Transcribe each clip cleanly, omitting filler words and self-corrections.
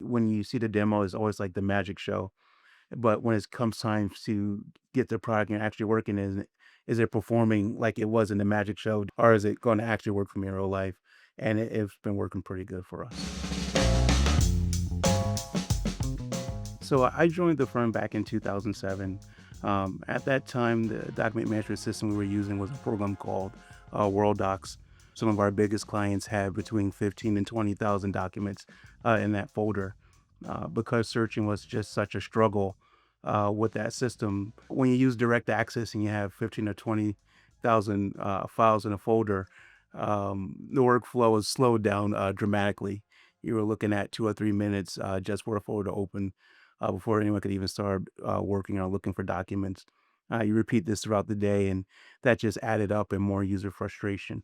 when you see the demo, it's always like the magic show. But when it comes time to get the product and actually working, is it performing like it was in the magic show, or is it going to actually work for me in real life? And it's been working pretty good for us. So I joined the firm back in 2007. At that time, the document management system we were using was a program called WorldDocs. Some of our biggest clients had between 15 and 20,000 documents in that folder. Because searching was just such a struggle with that system. When you use direct access and you have 15 or 20,000 files in a folder, the workflow is slowed down dramatically. You were looking at 2 or 3 minutes just for a folder to open before anyone could even start working or looking for documents. You repeat this throughout the day, and that just added up and more user frustration.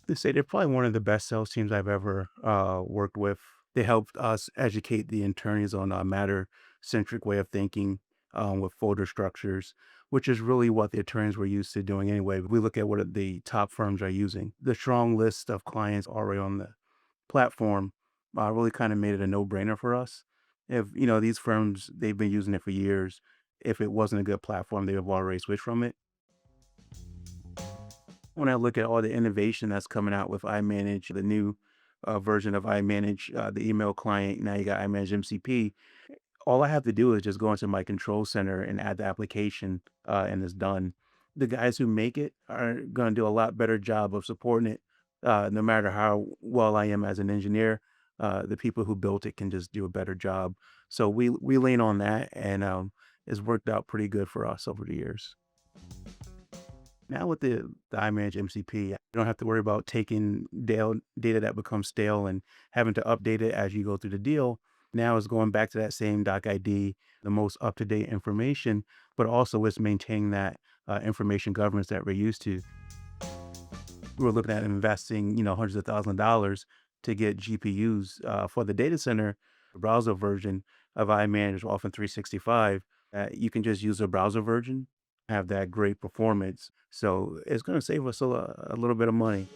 They say they're probably one of the best sales teams I've ever worked with. They helped us educate the interns on a matter-centric way of thinking with folder structures, which is really what the attorneys were used to doing anyway. We look at what the top firms are using. The strong list of clients already on the platform really kind of made it a no-brainer for us. If these firms, they've been using it for years. If it wasn't a good platform, they would have already switched from it. When I look at all the innovation that's coming out with iManage, the new version of iManage, the email client, now you got iManage MCP. All I have to do is just go into my control center and add the application, and it's done. The guys who make it are going to do a lot better job of supporting it, no matter how well I am as an engineer. The people who built it can just do a better job. So we lean on that, and it's worked out pretty good for us over the years. Now with the iManage MCP, you don't have to worry about taking data that becomes stale and having to update it as you go through the deal. Now it's going back to that same doc ID, the most up-to-date information, but also it's maintaining that information governance that we're used to. We were looking at investing, hundreds of thousands of dollars to get GPUs for the data center. The browser version of iManage, often 365. You can just use a browser version, have that great performance. So it's going to save us a little bit of money.